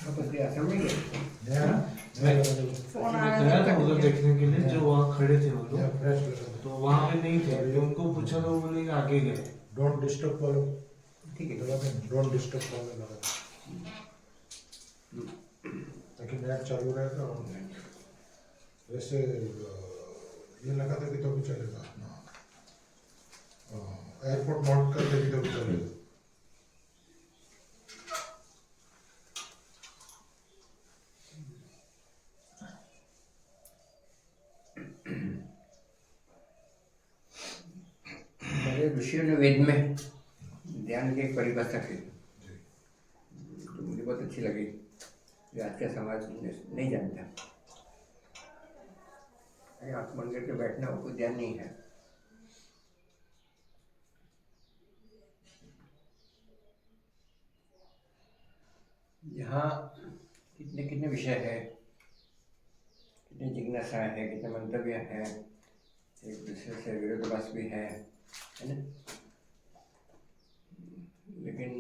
हाँ, तो क्या आश्रम में गए? मैं फोन गया था उधर देखने के लिए, जो वहाँ खड़े थे वो या लोग, फ्रेश लगा। तो वहाँ पे नहीं थे। तो उनको पूछा तो वो बोले कि आगे गए। डोंट डिस्टर्ब वाला ठीक है। लगा देना, डोंट डिस्टर्ब वाला लगा देना, ताकि नेट चालू रहेगा। और वैसे ये लगा देगी तो भी चलेगा अपना, एयरपोर्ट माउंट कर देगी तो भी चलेगा। हमारे ऋषियों ने वेद में ध्यान की एक परिभाषा की तो मुझे बहुत अच्छी लगी, जो आज का समाज नहीं जानता। अरे आँख बंद करके बैठना वो कोई ध्यान नहीं है। यहाँ कितने कितने विषय है, कितनी जिज्ञासा है, कितने मंतव्य हैं, एक दूसरे से विरोधाभास भी है ना। लेकिन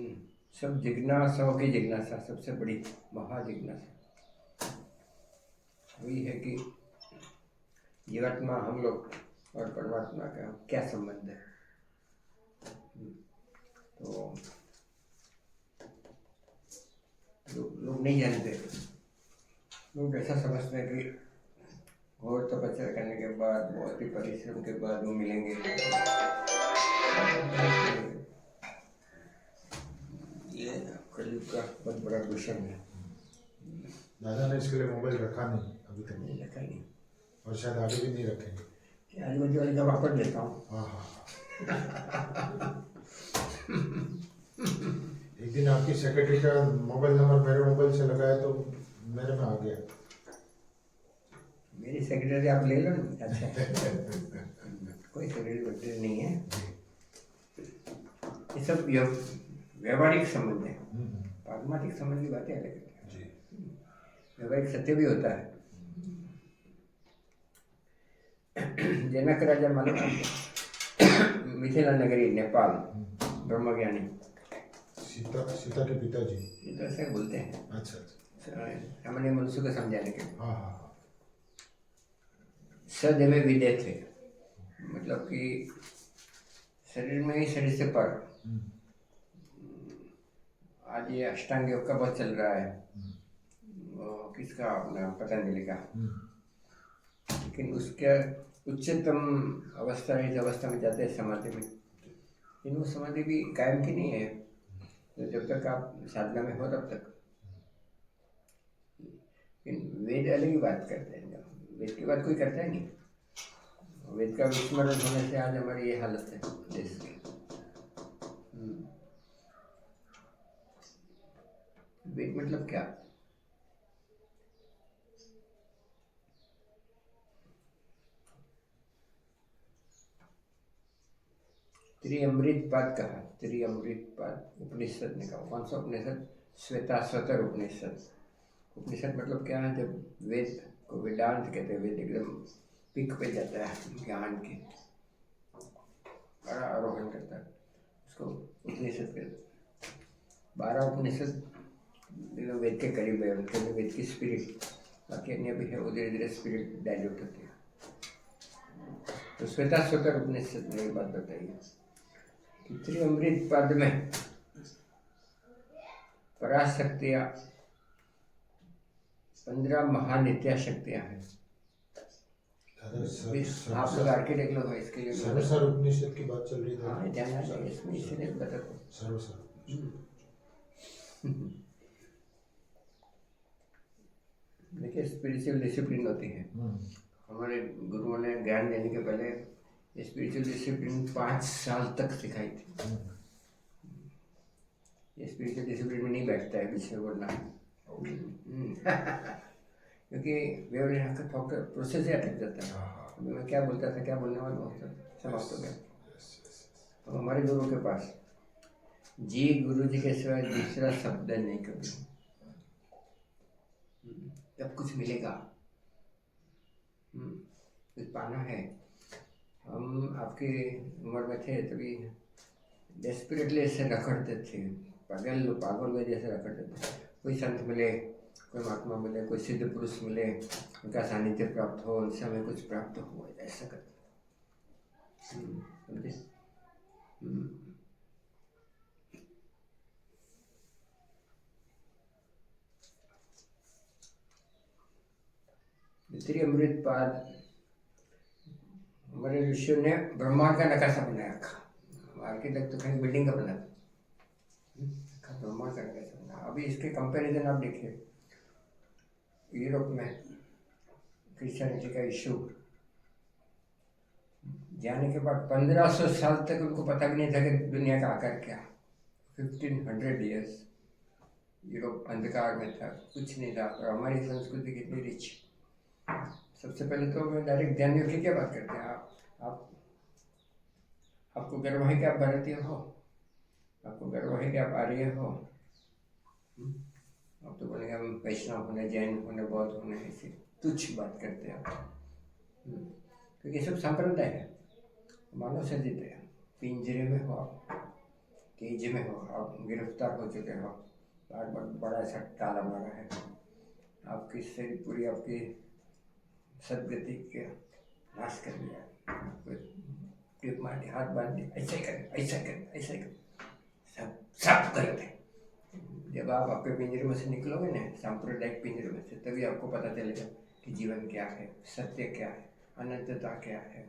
सब जिज्ञासाओं की जिज्ञासा, सबसे बड़ी महाजिज्ञासा वही है कि जीवात्मा हम लोग और परमात्मा का क्या संबंध है। तो लोग नहीं जानते। लोग ऐसा समझते हैं कि घोर तपस्या करने के बाद, बहुत ही परिश्रम के बाद वो मिलेंगे। ये कलयुग का बहुत बड़ा दूषण है। दादा ने इसके लिए मोबाइल रखा नहीं अभी तक, नहीं रखा नहीं, और शायद आगे भी नहीं रखेंगे। आज मुझे वाले का वापस देता हूँ। हाँ हाँ। एक दिन आपकी सेक्रेटरी का मोबाइल नंबर मेरे मोबाइल से लगाया तो मेरे में आ गया। मेरी सेक्रेटरी आप ले लो ना। अच्छा कोई सेक्रेटरी नहीं है, ये सब व्यवहारिक संबंध है। प्रागमाटिक संबंध की बातें अलग है। व्यवहारिक सत्य भी होता है। जनक राजा मालूम आपको, मिथिला नगरी नेपाल, ब्रह्मज्ञानी, सीता के पिताजी, ये तो ऐसे बोलते हैं। अच्छा अच्छा, सामान्य मनुष्य को समझाने के। हाँ हाँ हाँ, सदैव विदे थे, मतलब कि शरीर में ही शरीर से पर। आज ये अष्टांग योग का बहुत चल रहा है, वो किसका, अपना पतंजलि का। लेकिन उसके उच्चतम अवस्था, इस अवस्था में जाते हैं समाधि में, लेकिन वो समाधि भी कायम की नहीं है। तो जब तक आप साधना में हो तब तक। लेकिन वेद अलग ही बात करते हैं, वेद की बात कोई करता ही नहीं। वेद का विस्मरण होने से आज हमारी ये हालत है देश की। वेद मतलब क्या? त्रिअमृतपाद कहा, त्रिअमृतपाद उपनिषद ने कहा। कौन सा उपनिषद? श्वेताश्वतर उपनिषद। उपनिषद मतलब क्या है? जब वेद को वेदांत कहते हैं, वेद एकदम पीक पे जाता है ज्ञान के, बड़ा आरोहण करता है, उसको उपनिषद कहते हैं। 12 उपनिषद वेद के करीब है, उनके में वेद की स्पिरिट, बाकी अन्य भी है, वो धीरे धीरे स्पिरिट डाइल्यूट होती है। तो श्वेताश्वतर उपनिषद ने ये बात बताई कि त्रिअमृतपाद में पराशक्तियाँ 15 महानित्या शक्तियाँ हैं। आप लोग आके देख लो इसके लिए। सर्वसार उपनिषद की बात चल रही थी। हाँ ध्यान आ जाएगा इसमें, इसीलिए बताता हूँ। सर्वसार देखिए स्पिरिचुअल डिसिप्लिन होती है। हमारे गुरुओं ने ज्ञान देने के पहले स्पिरिचुअल डिसिप्लिन 5 साल तक सिखाई थी। ये स्पिरिचुअल डिसिप्लिन में नहीं बैठता है बीच में बोलना, क्योंकि व्यवहार का थॉट प्रोसेस ही अटक जाता है। अभी मैं क्या बोलता था, क्या बोलने वाला हूँ, समाप्त हो गया। तो हमारे गुरु के पास जी, गुरु जी के सिवाय दूसरा शब्द नहीं कभी। तब कुछ मिलेगा, कुछ पाना है। हम आपकी उम्र में थे तभी डेस्परेटली ऐसे रखड़ते थे, पागल में जैसे रखड़ते थे। कोई संत मिले, कोई महात्मा मिले, कोई सिद्ध पुरुष मिले, उनका सानिध्य प्राप्त हो, उनसे हमें कुछ प्राप्त हो, ऐसा करते। समझे? अमृत पाद हमारे ऋषियों ने ब्रह्मांड का नकाशा बनाया रखा। आर्किटेक्ट तो कहीं बिल्डिंग का बना ब्रह्मांड का नकाशा बना। अभी इसके कंपैरिजन आप देखिए, यूरोप में क्रिश्चियनिटी का इशू जाने के बाद 1500 साल तक उनको पता भी नहीं था कि दुनिया का आकार क्या। 1500 ईयर्स यूरोप अंधकार में था, कुछ नहीं था। और हमारी संस्कृति कितनी रिच। सबसे पहले तो मैं डायरेक्ट ध्यान योग की क्या बात करते हैं। आपको गर्व है कि आप भारतीय हो? आपको गर्व है कि आप आर्य हो? आप तो बोलेंगे हम वैष्णव होने, जैन होने, बौद्ध होने, ऐसी तुच्छ बात करते हैं आप। क्योंकि सब संप्रदाय है, मानव सृजित है। पिंजरे में हो आप, केज में हो आप, गिरफ्तार हो चुके हो, बड़ा सा ताला मारा है, आपकी शरीर पूरी आपकी सदगति के नाश कर दिया। टिप मार दी, हाथ बांध दी, ऐसा ही करें, ऐसा करें, ऐसा ही करें, सब गलत है। जब आप आपके पिंजरे में से निकलोगे ना, सांप्रदायिक पिंजरे में से, तभी आपको पता चलेगा कि जीवन क्या है, सत्य क्या है, अनंतता क्या है,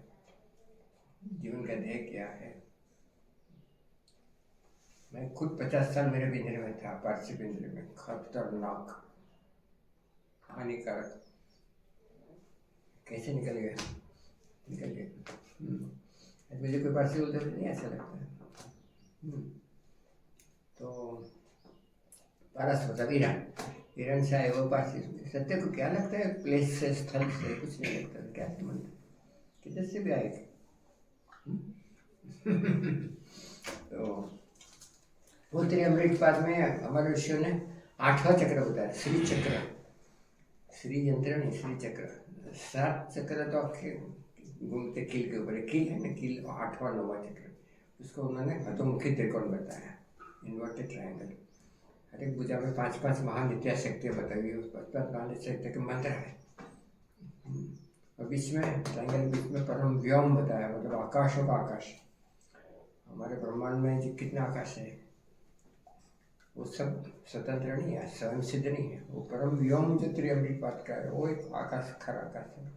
जीवन का ध्येय क्या है। मैं खुद 50 साल मेरे पिंजरे में था, पारसी पिंजरे में, खतरनाक, हानिकारक। कैसे निकल गया? मुझे कोई पारसी बोलते हुए नहीं ऐसा लगता है। तो पारस मतलब ईरान से आए वो पारसी। सत्य को क्या लगता है? प्लेस से, स्थल से कुछ नहीं लगता। क्या संबंध? किधर से भी आएगा। तो वो अमृत पाद में हमारे ऋषियों ने 8वां चक्र बताया, श्री चक्र। श्री यंत्र नहीं, श्री चक्र। 7 चक्र तो आपके घूमते कील के ऊपर, कील है ना, कील 8वां 9वां चक्र, उसको उन्होंने अधोमुखी त्रिकोण बताया, इन्वर्टेड ट्रायंगल। हर एक भुजा में 5-5 महान नित्या शक्तियाँ बताई हुई, 5 महान शक्ति के मंत्र है। और बीच में ट्रायंगल, बीच में परम व्योम बताया, मतलब आकाशों का आकाश। हमारे ब्रह्मांड में जो कितना आकाश है वो सब स्वतंत्र नहीं है, स्वयं सिद्ध नहीं है। वो परम व्योम जो त्रिअमृत पाद का है, वो एक आकाश, खरा आकाश है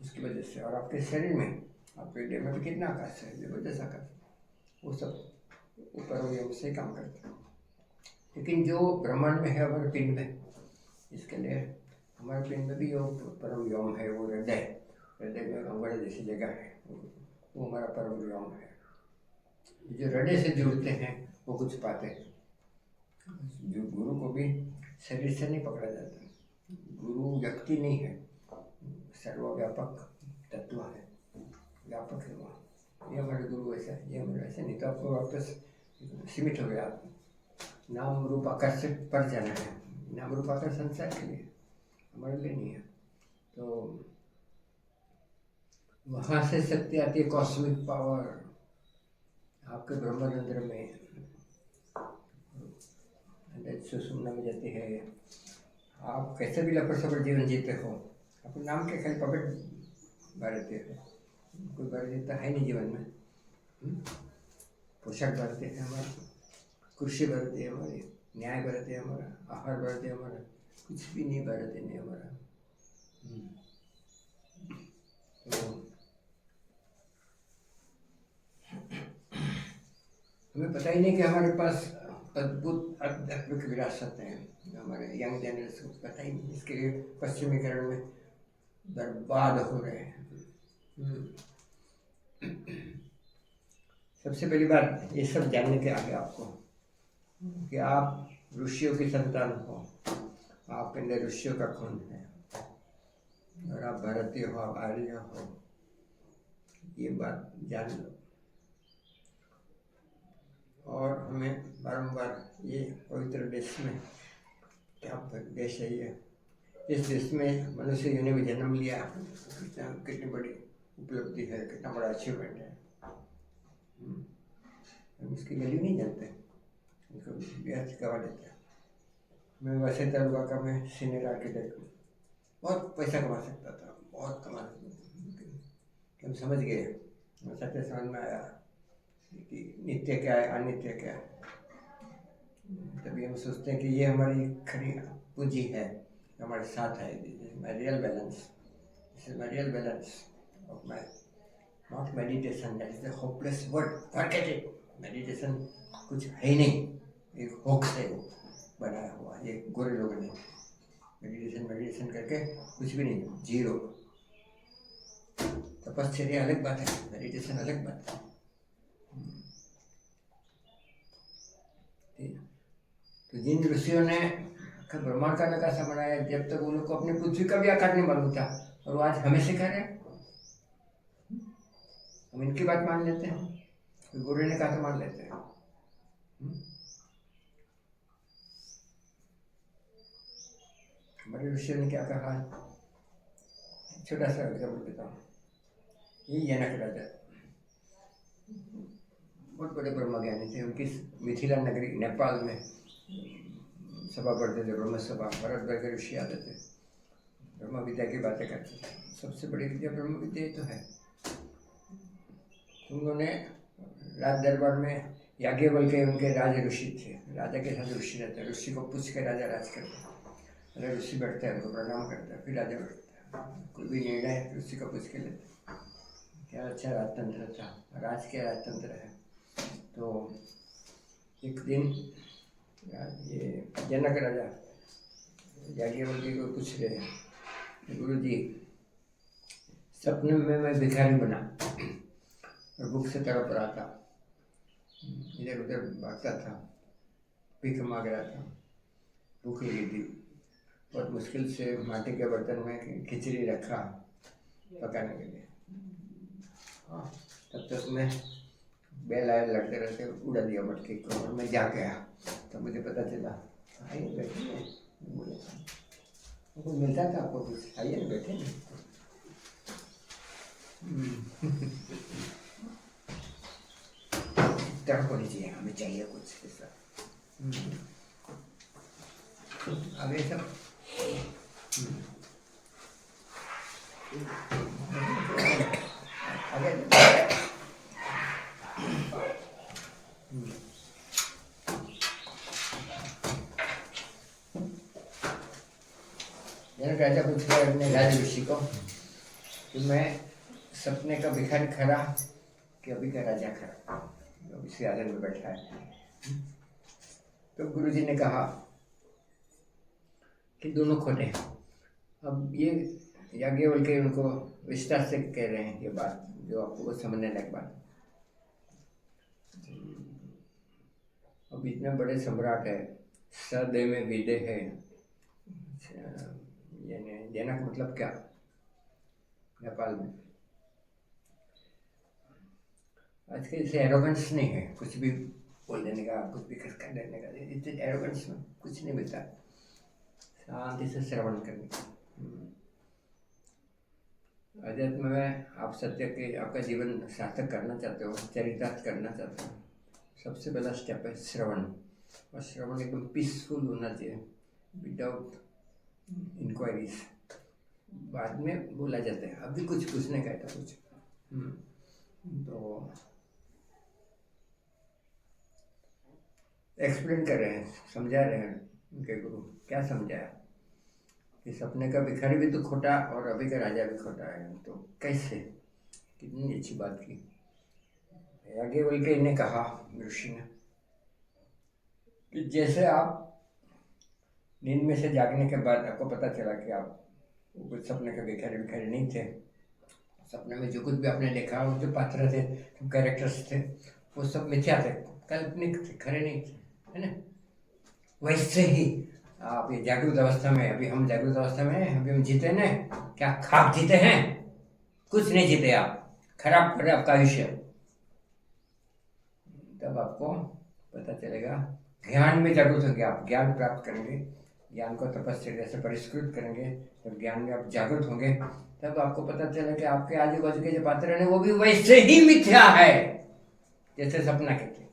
उसकी वजह से। और आपके शरीर में, आपके देह में भी कितना आकाश है, जबरदस्त आकाश, वो सब ऊपर व्योम से काम करता है। लेकिन जो ब्रह्मांड में है हमारे पिंड में, इसके लिए हमारे पिंड में भी वो परम व्योम है, वो हृदय। हृदय में अंगड़ जैसी जगह है, वो हमारा परम व्योम है। जो हृदय से जुड़ते हैं वो कुछ पाते हैं। जो गुरु को भी शरीर से नहीं पकड़ा जाता, गुरु व्यक्ति नहीं है, सर्वव्यापक तत्व है, व्यापक है वहाँ। ये हमारे गुरु ऐसा है, ये हमारे ऐसा नहीं। तो आपको वापस सीमित हो गया, आप नाम रूप आकार से पर जाना है। नाम रूप आकार संसार के लिए, हमारे लिए नहीं है। तो वहाँ से शक्ति आती है, कॉस्मिक पावर आपके ब्रह्मरंध्र में, सुषुम्ना में जाती है। आप कैसे भी लपट सपट जीवन जीते हो, अपने नाम के खाली पकड़ भरते हो, कोई भारतीयता है नहीं जीवन में। पोशाक भरते हैं हमारे, कृषि भरते हैं हमारे, न्याय भरते हैं हमारा, आहार भरते हैं हमारा, कुछ भी नहीं भरते नहीं हमारा। तो हमें पता ही नहीं कि हमारे पास अद्भुत आध्यात्मिक विरासत है। हमारे यंग जनरेशन को पता ही नहीं, इसके लिए पश्चिमीकरण में बर्बाद हो रहे हैं। सबसे पहली बात ये सब जानने के आगे आपको कि आप ऋषियों की संतान हो, आपके अंदर ऋषियों का खून है, और आप भारतीय हो, आप आर्य हो, ये बात जान लो। और हमें बारंबार ये पवित्र देश में, क्या देश है ये, इस देश में मनुष्य ने भी जन्म लिया, कितनी बड़ी उपलब्धि है, कितना बड़ा अचीवमेंट है। हम उसकी वैल्यू नहीं जानते, उसको व्यर्थ गवा देते हैं। मैं वैसे तालुका का मैं सीनियर आर्किटेक्ट हूँ, बहुत पैसा कमा सकता था, बहुत कमा सकता। हम समझ गए, सत्य समझ में आया कि नित्य क्या है, अनित्य क्या है। तभी हम सोचते हैं कि ये हमारी खरी पूंजी है, हमारे साथ है। My real balance, this is my real balance of my not meditation, that is the hopeless word, forget it. Meditation कुछ है ही नहीं, एक होक्स है वो बनाया हुआ, ये गोरे लोगों ने मेडिटेशन मेडिटेशन करके कुछ भी नहीं, जीरो। तपश्चर्या अलग बात है, मेडिटेशन अलग बात है। तो जिन ऋषियों ने ब्रह्मांड का नकाशा बनाया, जब तक उन लोग को अपनी पृथ्वी का भी आकार नहीं मालूम था, और वो आज हमें सिखा रहे हैं। हम इनकी बात मान लेते हैं, तो गुरु ने कहा तो मान लेते हैं। हमारे ऋषियों ने क्या कहा, छोटा सा एग्जाम्पल देता हूँ। ये जनक राजा बहुत बड़े ब्रह्मज्ञानी थे। उनकी मिथिला नगरी नेपाल में सभा पढ़ते थे, ब्रह्म सभा। भरत के ऋषि आते थे, ब्रह्म विद्या की बातें करते थे। सबसे बड़ी विद्या ब्रह्म विद्या ही तो है। उन्होंने राज दरबार में याज्ञवल्क्य उनके राज ऋषि थे, राजा के साथ ऋषि रहते हैं। ऋषि को पूछ के राजा राज करते हैं। अरे ऋषि बैठते हैं, उनको प्रणाम करते हैं, फिर राजा बैठते हैं। कोई भी निर्णय ऋषि को पूछ के लेते हैं। क्या अच्छा राजतंत्र था, राज के राजतंत्र है। तो एक दिन ये जनक राजा याज्ञवल्क्य को पूछ रहे हैं, गुरु जी सपने में मैं भिखारी बना और भूख से तड़प रहा था, इधर उधर भागता था, भीख मांग रहा था, भूख लगी थी। बहुत मुश्किल से माटी के बर्तन में खिचड़ी रखा पकाने के लिए। हाँ, तब तक मैं बेल आए लड़ते रहते उड़ा दिया मटके को, और मैं जा गया। तब मुझे पता चला, आइए बैठे हैं। बोले कुछ मिलता था आपको, कुछ आइए ना बैठे हैं। तड़प होनी चाहिए, हमें चाहिए कुछ ऐसा। आगे सब आगे जनक राजा पूछ रहे अपने राज ऋषि को कि मैं सपने का भिखारी खरा कि अभी का राजा खरा, जो इसी आदर में बैठा है। तो गुरुजी ने कहा कि दोनों खोटे हैं। अब ये याज्ञवल्क्य उनको विस्तार से कह रहे हैं ये बात, जो आपको समझने लायक बात। अब इतने बड़े सम्राट है, सदे में विदे है, यानी जनक मतलब क्या, नेपाल में आज के जैसे एरोगेंस नहीं है, कुछ भी बोल देने का, कुछ भी कर देने का। इतने एरोगेंस में कुछ नहीं मिलता, शांति से श्रवण करने का। अध्यात्म में आप सत्य के आपका जीवन सार्थक करना चाहते हो, चरितार्थ करना चाहते हो, सबसे पहला स्टेप है श्रवण। और श्रवण एकदम पीसफुल होना चाहिए, विदाउट इंक्वायरीज। बाद में बोला जाता है, अभी कुछ पूछने का था कुछ। तो एक्सप्लेन कर रहे हैं, समझा रहे हैं उनके गुरु। क्या समझाया कि सपने का भिखारी भी तो खोटा और अभी का राजा भी खोटा है। तो कैसे, कितनी अच्छी बात की। याज्ञवल्क्य ने कहा ऋषि ने कि जैसे आप नींद में से जागने के बाद आपको पता चला कि आप कुछ सपने के भिखारी नहीं थे, सपने में जो कुछ भी आपने देखा, वो जो पात्र थे, जो कैरेक्टर्स थे, वो सब मिथ्या थे, काल्पनिक थे, खरे नहीं थे, है ना। वैसे ही आप ये जागृत अवस्था में, अभी हम जागृत अवस्था में हैं, अभी हम जीते ना, क्या खाक जीते हैं, कुछ नहीं जीते आप, खराब करे आपका आयुष्य। तब आपको पता चलेगा, ज्ञान में जागृत होंगे आप, ज्ञान प्राप्त करेंगे, ज्ञान को तपस्या से परिष्कृत करेंगे। जब ज्ञान में आप जागृत होंगे, तब आपको पता चले कि आपके आजू बाजू के जो पात्र हैं वो भी वैसे ही मिथ्या है जैसे सपना के थे।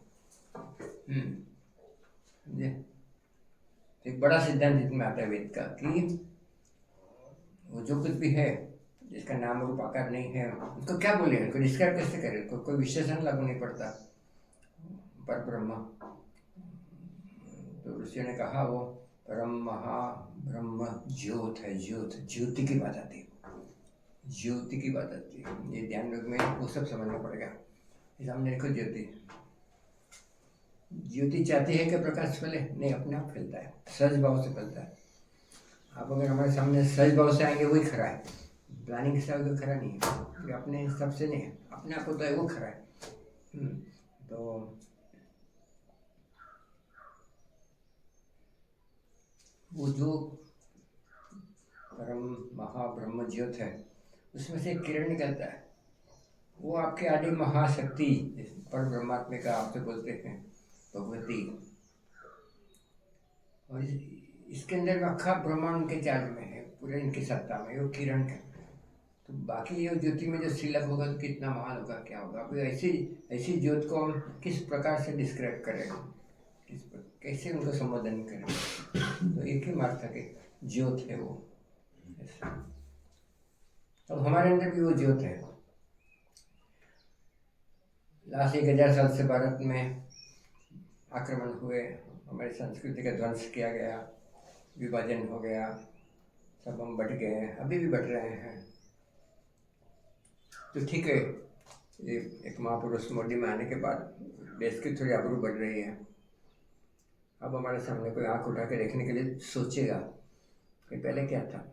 तो एक बड़ा सिद्धांत इसमें आता है वेद का कि वो जो कुछ भी है जिसका नाम रूप आकार नहीं है उसको क्या बोले, उनको डिस्क्राइब कैसे करें, उसको कोई विशेषण लागू नहीं पड़ता। पर ब्रह्म, तो ऋषियों ने कहा वो परम महा ब्रह्म ज्योत है, ज्योत ज्योति की बात आती है, ज्योति की बात आती है। ये ध्यान योग में वो सब समझना पड़ेगा। सामने देखो ज्योति, ज्योति चाहती है कि प्रकाश फैले? नहीं, अपने आप फैलता है, सहज भाव से फैलता है। आप अगर हमारे सामने सहज भाव से आएंगे वही खरा है, प्लानिंग से आगे खरा नहीं है, ये अपने हिसाब से नहीं है, अपने आप होता है वो खरा है। तो वो जो परम महाब्रह्म ज्योत है उसमें से एक किरण निकलता है, वो आपके आदि महाशक्ति पर ब्रह्मात्मिका आपसे बोलते हैं भगवती, और इसके अंदर रखा ब्रह्मांड उनके चार्ज में है, पूरे इनकी सत्ता में, वो किरण का। तो बाकी ये ज्योति में जो श्रीलक होगा तो कितना महान होगा, क्या होगा। अब ऐसी ज्योत को हम किस प्रकार से डिस्क्राइब करें, कैसे उनको संबोधन करें। तो एक ही मार्ग था कि ज्योत है वो। तो हमारे अंदर भी वो ज्योत है। लास्ट 1000 साल से भारत में आक्रमण हुए, हमारी संस्कृति का ध्वंस किया गया, विभाजन हो गया, सब हम बढ़ गए हैं, अभी भी बढ़ रहे हैं। तो ठीक है, ये एक महापुरुष मोदी में आने के बाद देश की थोड़ी आबरू बढ़ रही है। अब हमारे सामने कोई आंख उठा के देखने के लिए सोचेगा कि पहले क्या था।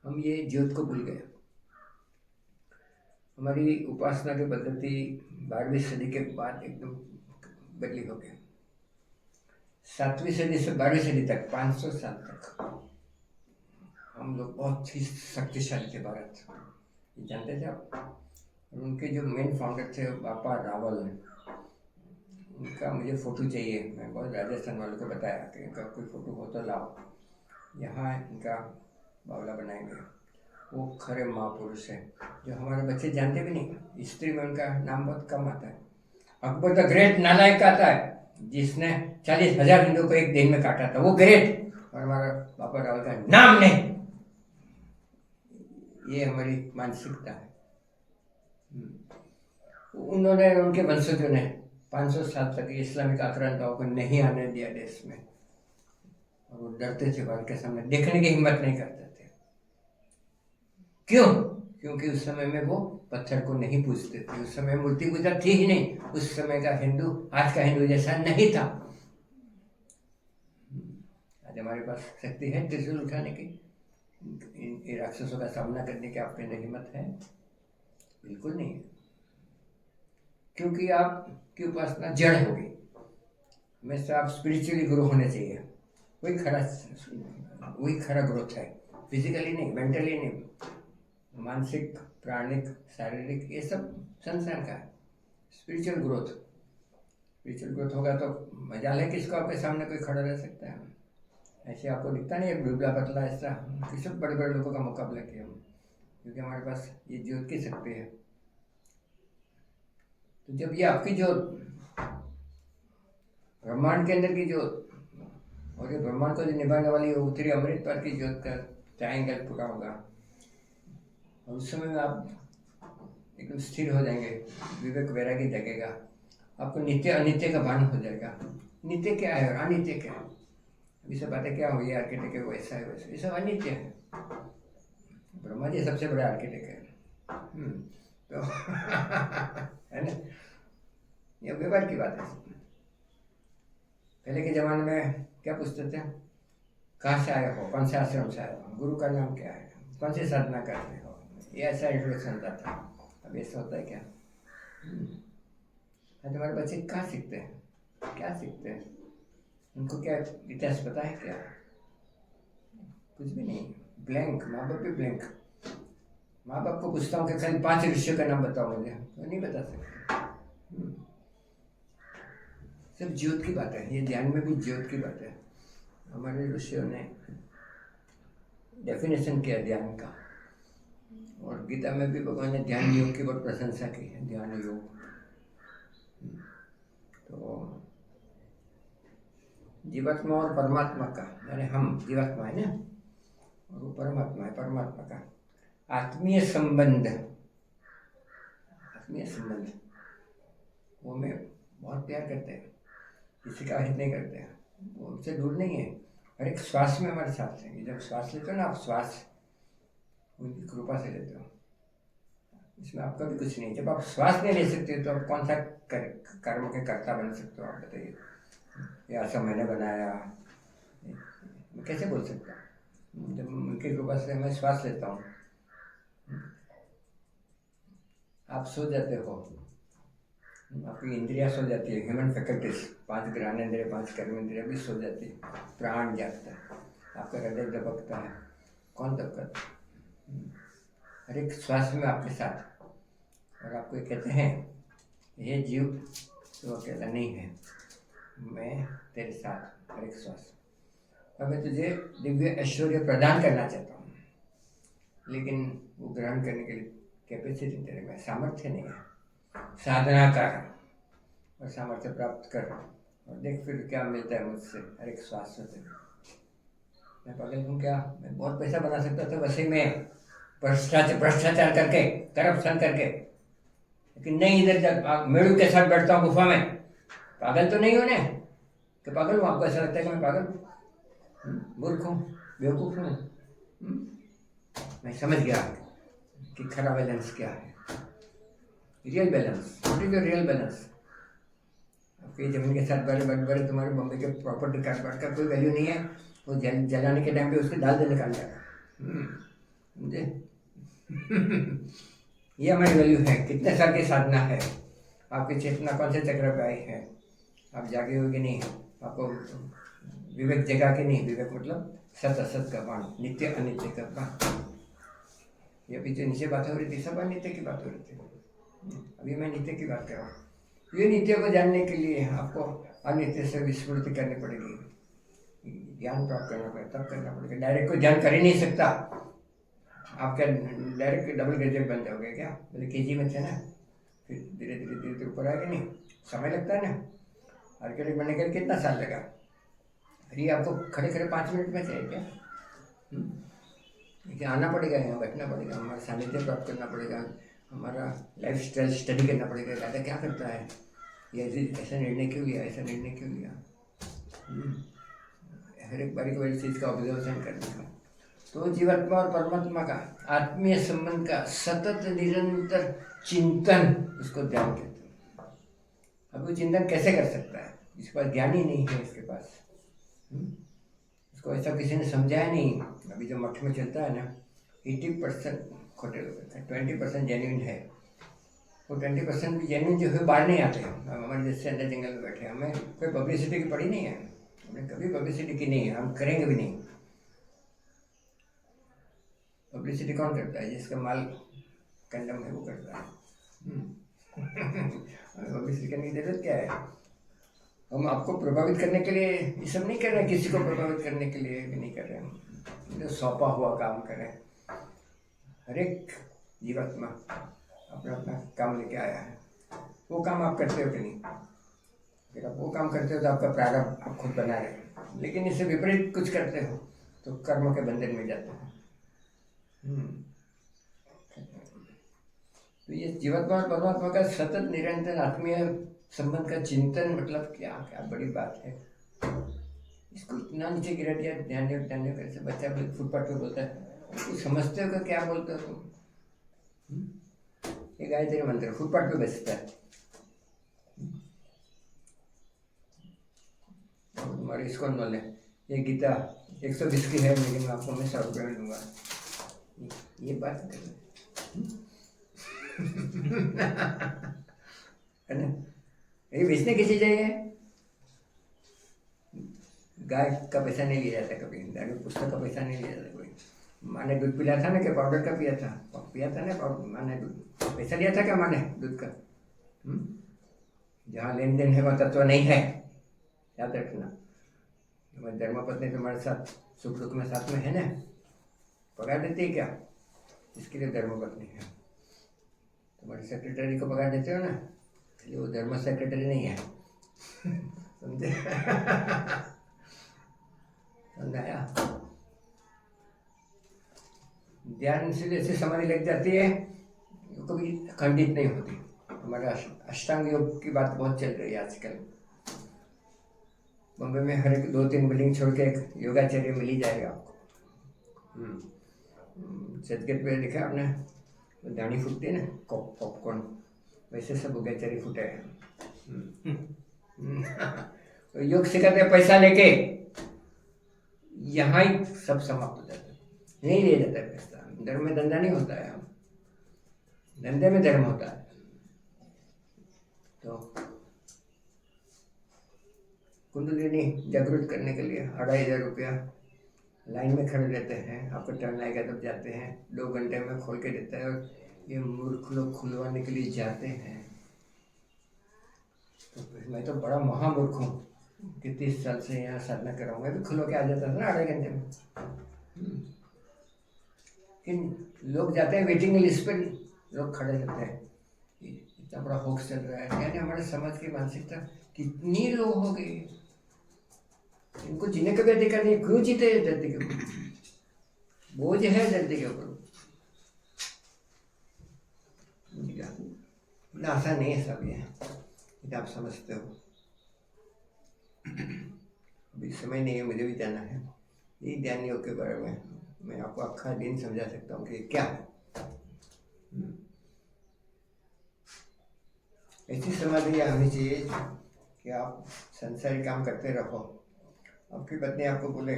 हम ये ज्योत को भूल गए। हमारी उपासना की पद्धति 12वीं सदी के बाद एकदम बदली हो गई। 7वीं सदी से 12वीं सदी तक, 500 साल तक हम लोग बहुत ही शक्तिशाली थे। भारत जानते थे आप। उनके जो मेन फाउंडर थे बापा रावल, उनका मुझे फ़ोटो चाहिए। मैं बहुत राजस्थान वालों को बताया कि इनका कोई फ़ोटो हो तो लाओ, यहाँ इनका बावला बनाएंगे। वो खरे महापुरुष है जो हमारे बच्चे जानते भी नहीं। हिस्ट्री में उनका नाम बहुत कम आता है। अकबर द ग्रेट नालायक आता है जिसने 40,000 हिंदुओं को एक दिन में काटा था, वो ग्रेट, और हमारा बापा रावल का नाम नहीं। ये हमारी मानसिकता है। उन्होंने, उनके वंशजों ने 500 साल तक इस्लामिक आक्रांताओं को नहीं आने दिया देश में, और वो डरते थे, भारत के सामने देखने की हिम्मत नहीं करते थे। क्यों? क्योंकि उस समय में वो पत्थर को नहीं पूजते थे, उस समय मूर्ति पूजा थी ही नहीं। उस समय का हिंदू आज का हिंदू जैसा नहीं था। आज हमारे पास शक्ति है त्रिशूल उठाने की, इन राक्षसों का सामना करने की आपके अंदर हिम्मत है? बिल्कुल नहीं है, क्योंकि आपकी उपासना जड़ होगी। हमेशा आप स्पिरिचुअली ग्रो होने चाहिए, वही खरा ग्रोथ है। फिजिकली नहीं, मेंटली नहीं, मानसिक, प्राणिक, शारीरिक, ये सब संसार का है। स्पिरिचुअल ग्रोथ होगा तो मजाल है किसको आपके सामने कोई खड़ा रह सकता है। ऐसे आपको दिखता नहीं है दुबला पतला ऐसा, किसी बड़े बड़े लोगों का मुकाबला किया हम, क्योंकि हमारे पास ये ज्योत की शक्ति है। तो जब ये आपकी ज्योत, ब्रह्मांड के अंदर की ज्योत, और ये ब्रह्मांड को जो निभाने वाली उत्तरी अमृत पर की ज्योत का ट्रायंगल पूरा होगा, और उस समय में आप एकदम स्थिर हो जाएंगे, विवेक वैरागी जगेगा, आपको नित्य अनित्य का भान हो जाएगा। नित्य क्या है और अनित्य क्या है, अभी सब बातें क्या हुई, आर्किटेक्ट है वैसा है वैसा, ये सब अनित्य है। ब्रह्मा जी सबसे बड़ा आर्किटेक्ट है। तो है ना, ये व्यवहार की बात है। पहले के जमाने में क्या पूछते थे, कहाँ से आए हो, कौन से आश्रम से आए हो, गुरु का नाम क्या है, कौन सी साधना करते हो, ये ऐसा इंट्रोडक्शन होता था। अब ऐसा होता है क्या? तुम्हारे बच्चे कहाँ सीखते हैं, क्या सीखते हैं, उनको क्या इतिहास पता है क्या? कुछ भी नहीं, ब्लैंक। माँ बाप भी ब्लैंक। माँ बाप को पूछता हूँ कि खाली 5 ऋषियों का नाम बताओ मुझे, तो नहीं बता सकते। सब ज्योत की बात है, ये ध्यान में भी ज्योत की बात है। हमारे ऋषियों ने डेफिनेशन किया ध्यान का, और गीता में भी भगवान ने ध्यान योग की बहुत प्रशंसा की है। ध्यान योग जीवात्मा और परमात्मा का, यानी हम जीवात्मा है ना, और वो परमात्मा है, परमात्मा का आत्मीय संबंध, आत्मीय संबंध, वो हमें बहुत प्यार करते हैं, किसी का हित नहीं करते हैं, वो हमसे दूर नहीं है, हर एक श्वास में हमारे साथ है। जब श्वास लेते हो ना आप, श्वास उनकी कृपा से लेते हो, इसमें आपका भी कुछ नहीं। जब आप श्वास नहीं ले सकते तो आप कौन सा कर्म के कर्ता बन सकते हो, आप बताइए। ये ऐसा मैंने बनाया, मैं कैसे बोल सकता हूँ? जब उनकी कृपा से मैं श्वास लेता हूँ, आप सो जाते हो, आपकी इंद्रियां सो जाती है, ह्यूमन फैकल्टीज, 5 ज्ञानेंद्रिय 5 कर्मेंद्रिय भी सो जाती है, प्राण जागता है, आपका हृदय दबकता है, कौन दबकता है? हर एक श्वास में आपके साथ। और आपको कहते हैं ये जीव तो अकेला नहीं है, मैं तेरे साथ हर एक श्वास। अब मैं तुझे दिव्य ऐश्वर्य प्रदान करना चाहता हूँ, लेकिन वो ग्रहण करने के लिए कैपेसिटी तेरे में, सामर्थ्य नहीं है। साधना कर और सामर्थ्य प्राप्त कर, और देख फिर क्या मिलता है मुझसे हर एक श्वास में। मैं पागल हूँ क्या? मैं बहुत पैसा बना सकता था वैसे में भ्रष्टाचार करके, करप्शन करके, लेकिन नहीं, इधर जब मेड़ू के साथ बैठता हूँ गुफा में। पागल तो नहीं हो ना कि पागल हूँ? आपको ऐसा लगता है कि मैं पागल हूँ, मूर्ख हूँ, बेवकूफ़ हूँ? मैं समझ गया कि खरा बैलेंस क्या है, real balance. What is your real balance? आपकी जमीन के साथ बड़े तुम्हारे बॉम्बे के प्रॉपर्टी कार्ड का कोई वैल्यू नहीं है, वो जलाने के टाइम पे उसके डाल देने का समझे? ये हमारी वैल्यू है। कितने साल की साधना है, आपकी चेतना कौन से चक्र पे आई है, आप जागे हो कि नहीं, आपको विवेक जगा कि नहीं। विवेक मतलब सत असत का भान, नित्य अनित्य का भान। ये पीछे नीचे बात हो रही थी, सब अनित्य की बात हो रही थी, अभी मैं नित्य की बात कर रहा हूँ। ये नित्य को जानने के लिए आपको अनित्य से विस्मृति करनी पड़ेगी, ज्ञान प्राप्त करना पड़ेगा, तब करना पड़ेगा। डायरेक्ट कोई ध्यान कर ही नहीं सकता। आप क्या डायरेक्ट डबल ग्रेजुएट बन जाओगे क्या? पहले केजी में थे ना, फिर धीरे धीरे धीरे धीरे ऊपर आएगा, नहीं समय लगता है ना। आर्किटेक्ट बनने के लिए कितना साल लगा? अरे आपको खड़े खड़े 5 मिनट में चाहिए क्या? लेकिन आना पड़ेगा, यहाँ बैठना पड़ेगा, हमारा सानिध्य प्राप्त करना पड़ेगा, हमारा लाइफ स्टाइल स्टडी करना पड़ेगा। दादा क्या करता है, ये ऐसा निर्णय क्यों लिया, ऐसा निर्णय क्यों लिया, हर एक बारी की चीज़ का ऑब्जर्वेशन करने का। तो जीवात्मा और परमात्मा का आत्मीय संबंध का सतत निरंतर चिंतन, उसको ध्यान कहते हैं। अब वो चिंतन कैसे कर सकता है जिसके पास ज्ञान ही नहीं है, इसके पास उसको ऐसा किसी ने समझाया नहीं। अभी जो मठ में चलता है ना, 80% खोटे लोग हैं, 20% जेन्युइन है। वो 20% भी जेन्युइन जो है बाहर नहीं आते हैं। हमारे जैसे अंदर जंगल में बैठे, हमें कोई पब्लिसिटी की पड़ी नहीं है, हमने कभी पब्लिसिटी की नहीं है, हम करेंगे भी नहीं। पब्लिसिटी कौन करता है? जिसका माल कंडम है वो करता है। हमें पब्लिसिटी करने की जरूरत क्या है? हम आपको प्रभावित करने के लिए ये सब नहीं कर रहे हैं, किसी को प्रभावित करने के लिए भी नहीं कर रहे हैं। जो सौंपा हुआ काम करें, हर एक जीवात्मा अपना अपना काम लेके आया है, वो काम आप करते हो कि नहीं? अगर आप वो काम करते हो तो आपका प्रारंभ आप खुद बना रहे हैं, लेकिन इससे विपरीत कुछ करते हो तो कर्म के बंधन में जाते हो। तो ये जीवात्मा और परमात्मा का सतत निरंतर आत्मीय संबंध का चिंतन, मतलब क्या क्या बड़ी बात है। इसको इतना नीचे गिरा दिया, ध्यान दो कैसे बच्चा फुटपाथ पे बोलता है, तो समझते हो कि क्या बोलते हो तुम? ये गायत्री मंत्र फुटपाथ पे बेचता है, तुम्हारे इसको बोले ये गीता 120 की है, लेकिन आपको मैं 100 रुपये में दूंगा। ये बात कर है ना? ये बेचने की चीज है। ये गाय का पैसा नहीं लिया जाता कभी, पुस्तक का पैसा नहीं लिया जाता कोई। माँ ने दूध पिलाया था ना, कि पाउडर का पिया था ना पाउडर, माँ ने दूध पैसा लिया था क्या माँ ने दूध का? जहाँ लेन देन है वहाँ तत्व नहीं है, याद रखना। तुम्हारी धर्मपत्नी तुम्हारे साथ सुख दुख में साथ में है ना, पगार देती है क्या? इसके लिए धर्मपत्नी है। तुम्हारे सेक्रेटरी को पगार देते हो ना, इसलिए वो धर्म सेक्रेटरी नहीं है। समझे? समझ आया? ध्यान से जैसे समाधि लग जाती है वो कभी खंडित नहीं होती। हमारा अष्टांग योग की बात बहुत चल रही है आजकल। बॉम्बे में हर एक 2-3 बिल्डिंग छोड़ के एक योगाचार्य मिल ही जाएगा आपको। चर्चगेट पे देखा आपने, वो दाढ़ी फूटती है ना, पॉपकॉर्न, वैसे सब योगाचार्य फूटे हैं। तो योग सिखाते हैं पैसा लेके, यहाँ ही सब समाप्त हो जाता है, नहीं ले जाता है पैसा। धर्म में धंधा नहीं होता है, धंधे में धर्म होता है। तो कुंडलिनी जागृत करने के लिए 2500 रुपया लाइन में खड़े रहते हैं, आपको टर्न आएगा तब जाते हैं, 2 घंटे में खोल के देता है। और ये मूर्ख लोग खुलवाने के लिए जाते हैं। तो मैं तो बड़ा महामूर्ख हूँ कि 30 साल से यहाँ साधना कर रहा हूँ, मैं भी खुलवा के आ जाता था ना 2.5 घंटे में। लेकिन लोग जाते हैं, वेटिंग लिस्ट पर लोग खड़े रहते हैं, इतना बड़ा होक्स चल रहा है। यानी हमारे समाज की मानसिकता कितनी लो हो गई। इनको जीने का भी अधिकार नहीं, क्यों जीते हैं धरती के ऊपर? बोझ है धरती के ऊपर। इतना आसान नहीं है सब ये, आप समझते हो। अभी समय नहीं है, मुझे भी जाना है। ये ध्यान योग के बारे में मैं आपको अक्खा दिन समझा सकता हूँ कि क्या है। ऐसी समाधि आनी चाहिए कि आप संसारी काम करते रहो। आपकी पत्नी आपको बोले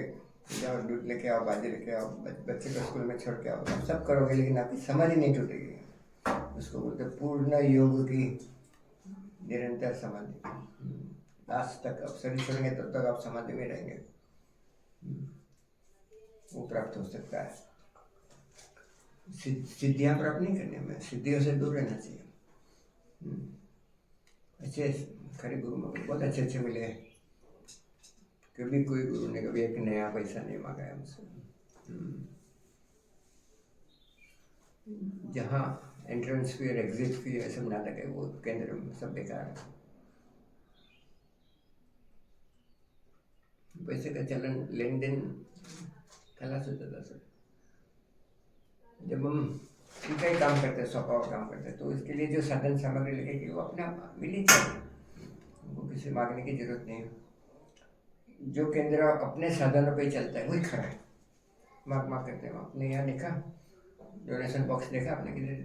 जाओ दूध लेके आओ, भाजी लेके आओ, बच्चे को स्कूल में छोड़ के आओ, आप सब करोगे, लेकिन आपकी समाधि नहीं टूटेगी। उसको बोलते पूर्ण योग की निरंतर समाधि। लास्ट तक आप शरीर छोड़ेंगे तब तक आप समाधि में रहेंगे, वो प्राप्त हो सकता है। सिद्धियाँ प्राप्त नहीं करनी, हमें सिद्धियों से दूर रहना चाहिए। अच्छे खरे गुरु बहुत अच्छे अच्छे मिले, कभी कोई गुरु ने कभी एक नया पैसा नहीं मांगा है हमसे। जहाँ एंट्रेंस फी और एग्जिट फी ये सब नाटक है, वो केंद्र में सब बेकार है। पैसे का चलन लेन देन खलास होता था सर। जब हम ठीक ही काम करते, सौंपा हुआ काम करते, तो इसके लिए जो साधन सामग्री लगेगी वो अपने आप मिल ही जाएगी, उनको किसी मांगने की जरूरत नहीं है। जो केंद्र अपने साधनों पे ही चलता है वही खड़ा है। मार्क करते हैं। आपने यहाँ देखा डोनेशन बॉक्स देखा आपने किधर?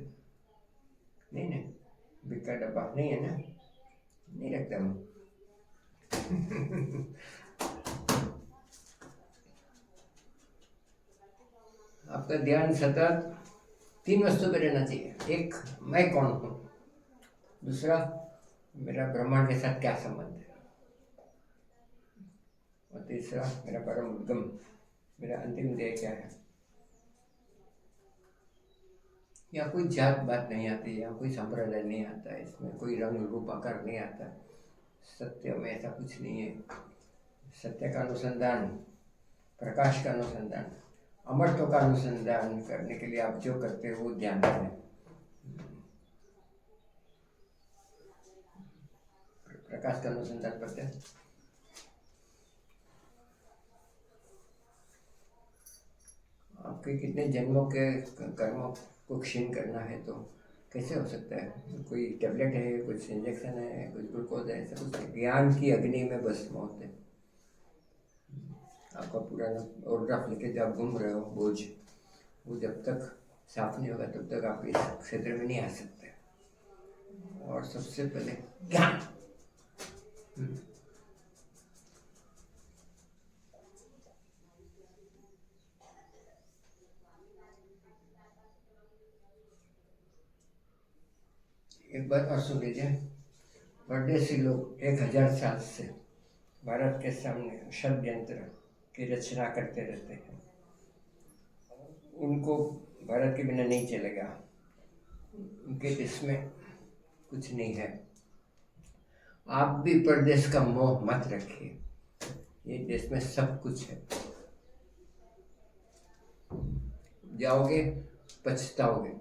नहीं ना, बिक का डब्बा नहीं है ना, नहीं रखते हम। आपका ध्यान सतत 3 वस्तु पे रहना चाहिए। एक, मैं कौन हूँ। दूसरा, मेरा ब्रह्मांड के साथ क्या संबंध है। और तीसरा, मेरा परम उद्गम, मेरा अंतिम ध्येय क्या है। यहाँ कोई जात बात नहीं आती, यहाँ कोई संप्रदाय नहीं आता है, इसमें कोई रंग रूप आकार नहीं आता। सत्य में ऐसा कुछ नहीं है। सत्य का अनुसंधान, प्रकाश का अनुसंधान, अमरत्व का अनुसंधान करने के लिए आप जो करते हो वो ध्यान है। प्रकाश का अनुसंधान करते हैं। आपके कितने जन्मों के कर्मों को क्षीण करना है, तो कैसे हो सकता है? कोई टेबलेट है, कुछ इंजेक्शन है, कुछ ग्लूकोज है, ऐसा कुछ नहीं। ज्ञान की अग्नि में बस मौत है। आपका पुराना ऑटोग्राफ लेके जब आप घूम रहे हो बोझ, वो जब तक साफ नहीं होगा तब तक आप इस क्षेत्र में नहीं आ सकते। और सबसे पहले ज्ञान। एक बात और सुन लीजिए, परदेसी लोग 1000 साल से भारत के सामने षड्यंत्र की रचना करते रहते हैं। उनको भारत के बिना नहीं चलेगा, उनके देश में कुछ नहीं है। आप भी परदेश का मोह मत रखिए, ये देश में सब कुछ है। जाओगे पछताओगे।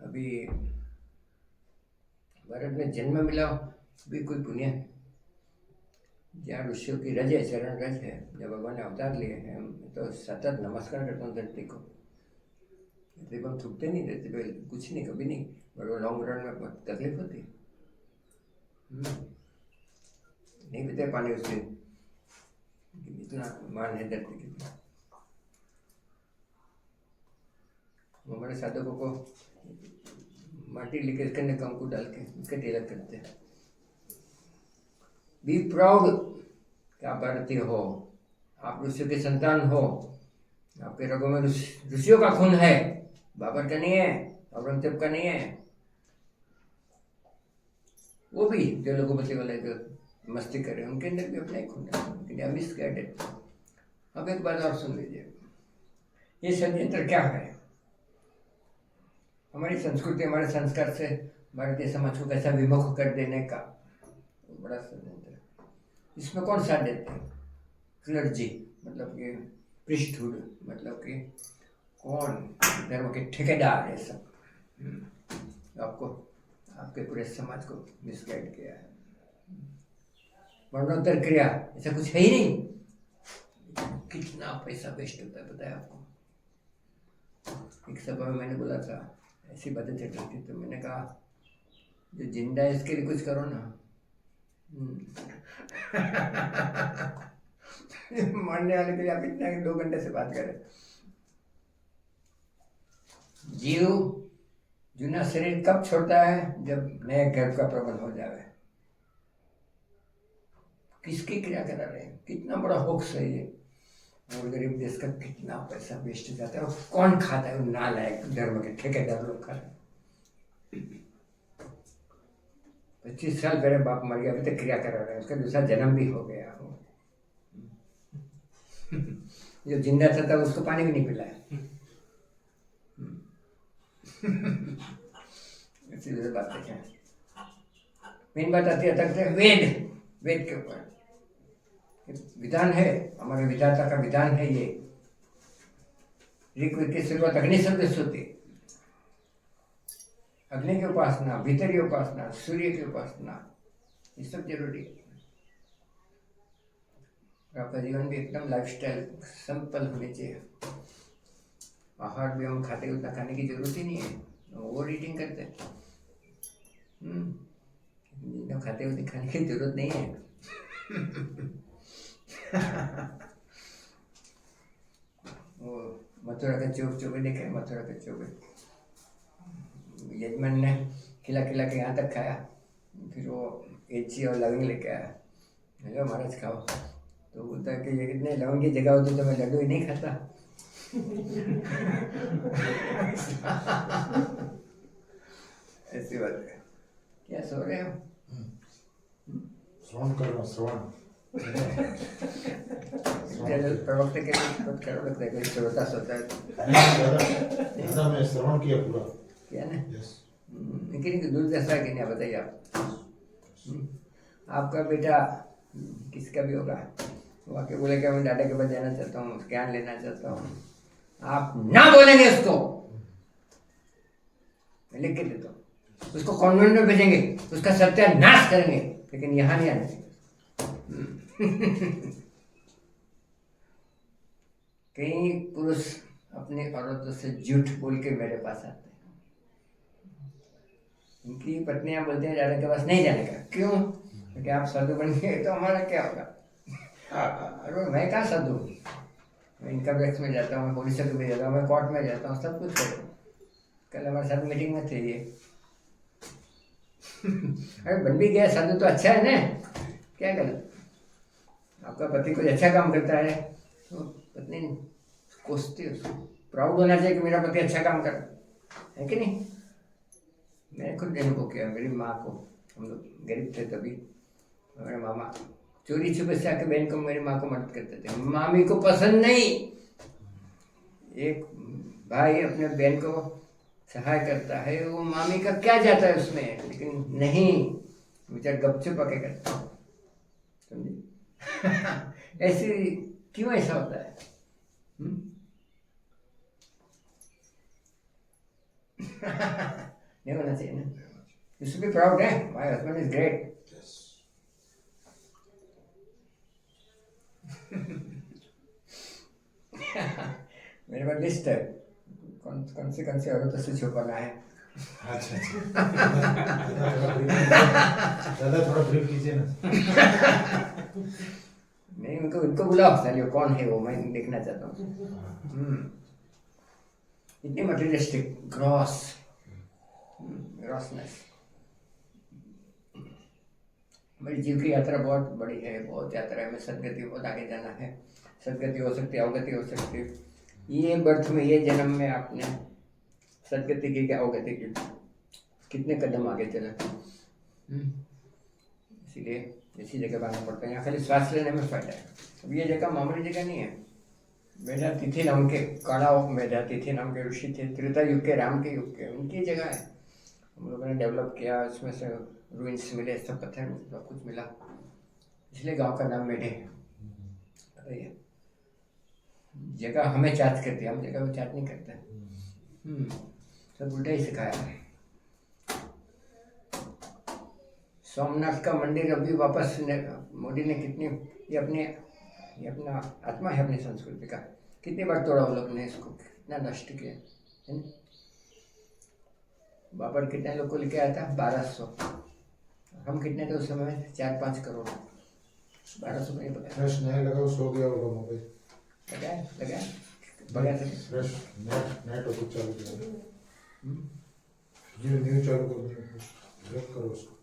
अभी भारत में जन्म मिला भी कोई पुण्य है। जहाँ ऋषियों की रज है, चरण रज है, जब भगवान ने अवतार लिए हैं, हम तो सतत नमस्कार करता हूँ धरती को। धरती पर हम थूकते नहीं, धरती पे कुछ नहीं, कभी नहीं, और लॉन्ग रन में बहुत तकलीफ होती है। नहीं पीते पानी उससे, इतना मान है धरती की। हमारे साधकों को माटी लेके इसके अंदर कंकु डाल के उसके तिलक करते हैं। बी प्राउड कि आप भारतीय हो, आप ऋषियों के संतान हो, आपके रगों में ऋषियों का खून है, बाबर का नहीं है, औरंगजेब का नहीं है। वो भी जो लोगोपति वाले जो मस्ती कर रहे हैं, उनके अंदर भी अपना ही खून है, लेकिन अब मिस गए। अब एक बात और सुन लीजिए, ये षड्यंत्र क्या है? हमारी संस्कृति, हमारे संस्कार से भारतीय समाज को कैसा विमुख कर देने का बड़ा षड्यंत्र। इसमें कौन साथ देते हैं? क्लर्जी, मतलब कि प्रीस्टहुड, मतलब कि कौन धर्म के ठेकेदार, ये सब आपको, आपके पूरे समाज को मिसगाइड किया है। मरणोत्तर क्रिया ऐसा कुछ है ही नहीं। कितना पैसा वेस्ट होता है बताया आपको। एक सभा में मैंने बोला था, ऐसी बातें चल रही थी, तो मैंने कहा जो जिंदा है इसके लिए कुछ करो ना। मरने वाले के लिए आप इतना 2 घंटे से बात करें। जीव जूना शरीर कब छोड़ता है? जब नए गर्भ का प्रबंध हो जाए। किसकी क्रिया करा रहे हैं? कितना बड़ा होक्स है ये। और गरीब देश का कितना पैसा वेस्ट जाता है, और कौन खाता है? वो नालायक धर्म के ठेकेदार लोग खा रहे हैं। 25 साल पहले बाप मर गया, अभी तक क्रिया करा रहे हैं, उसका दूसरा जन्म भी हो गया। जो जिंदा था उसको पानी भी नहीं पिलाया। ऐसी बातें हैं। मेन बात आती है वेद, वेद के ऊपर विधान है, हमारे विधाता का विधान है ये। ऋग्वेद की शुरुआत अग्नि शब्द से होती है। अग्नि की उपासना, भीतरी उपासना, सूर्य की उपासना, ये सब जरूरी है। आपका जीवन भी एकदम लाइफस्टाइल सिंपल होनी चाहिए। आहार भी हम खाते उतना खाने की जरूरत ही नहीं है, ओवर ईटिंग करते हैं। खाते उतनी खाने की जरूरत नहीं है। वो मथुरा का चौबे देखे, मथुरा का चौबे यजमान ने खिला खिला के यहाँ तक खाया, फिर वो एची और लवंग लेके आया। हेलो महाराज खाओ, तो बोलता है कि ये कितने लवंग की जगह होती तो मैं लड्डू ही नहीं खाता। ऐसी बात है। क्या सो रहे हो? श्रवण करना, श्रवण। प्रवक्ता के लिए करो, लगता है कोई श्रोता सोता है। दादा मैं श्रवण किया पूरा। क्या ना? यस। लेकिन दुर्दशा है कि नहीं बताइए आप। आपका बेटा किसका भी होगा, वो आके बोलेगा मैं दादा के पास जाना चाहता हूँ, ज्ञान लेना चाहता हूँ, आप ना बोलेंगे उसको, मैं लिख के देता हूँ, उसको कॉन्वेंट में भेजेंगे, उसका सत्यानाश करेंगे, लेकिन यहाँ नहीं आने देंगे। कई पुरुष अपने औरतों से झूठ बोल के मेरे पास आते हैं। उनकी पत्नियां बोलते हैं दादा के पास नहीं जाने का। क्यों? क्योंकि आप साधु बन गए तो हमारा क्या होगा? अरे मैं कहाँ साधु, मैं इनकम टैक्स में जाता हूँ, मैं पुलिस में जाता हूँ, मैं कोर्ट में जाता हूँ, सब कुछ करता हूँ। कल हमारे साथ मीटिंग में थे ये। अरे बन भी गया साधु तो अच्छा है ना, क्या गलत? आपका पति कोई अच्छा काम करता है तो पत्नी कोसती है, उसको प्राउड होना चाहिए कि मेरा पति अच्छा काम कर है कि नहीं। मैंने खुद अनुभव किया, मेरी माँ को, हम लोग गरीब थे तभी, मेरे मामा चोरी छुपे से आके बहन को, मेरी माँ को मदद करते थे। मामी को पसंद नहीं, एक भाई अपने बहन को सहाय करता है, वो मामी का क्या जाता है उसमें, लेकिन नहीं, बेचारा गपचुप आके करता है, समझे? ऐसी क्यों ऐसा होता है? नहीं होना चाहिए ना। You should be proud, eh? My husband is great. Yes. मेरे पास लिस्ट है, कौन से औरतों से छुपाना है। अच्छा अच्छा दादा थोड़ा ब्रीफ कीजिए ना। नहीं, उनको बुलाओ सालियो, कौन है वो, मैं देखना चाहता हूँ। इतनी मटेरियलिस्टिक ग्रॉसनेस। मेरी जीव की यात्रा बहुत बड़ी है, बहुत यात्रा है, मैं सदगति बहुत आगे जाना है। सदगति हो सकती है, अवगति हो सकती है। ये बर्थ में, ये जन्म में आपने सदगति की क्या अवगति की, कितने कदम आगे चला। इसीलिए इसी जगह आना पड़ता है। यहाँ खाली श्वास लेने में फायदा है। अब ये जगह मामूली जगह नहीं है। मेधातिथि नाम के काड़ा मेधातिथि नाम के ऋषि थे, त्रेता युग के, राम के युग के, उनकी जगह है। हम लोगों ने डेवलप किया, उसमें से रूइंस मिले, सब पत्थर सब कुछ मिला, इसलिए गांव का नाम मेढे है। बताइए, जगह हमें चार्ज करती है, हम जगह में चार्ज नहीं करते। सब उल्टा ही सिखाया है। सोमनाथ का मंदिर अभी वापस मोदी ने कितनी, ये अपना आत्मा है अपनी संस्कृति का, कितनी बार तोड़ा वो लोग ने, इसको कितना नष्ट किया है ना। बाबर कितने लोग को लेके आया था, 1200। हम कितने थे उस समय में, 4-5 करोड़। 1200 को नहीं पता। फ्रेश नहीं लगा, सो गया होगा मोबाइल। लगाया बगैर से। फ्रेश नेट और कुछ चालू किया, न्यू चालू कर, करो उसको।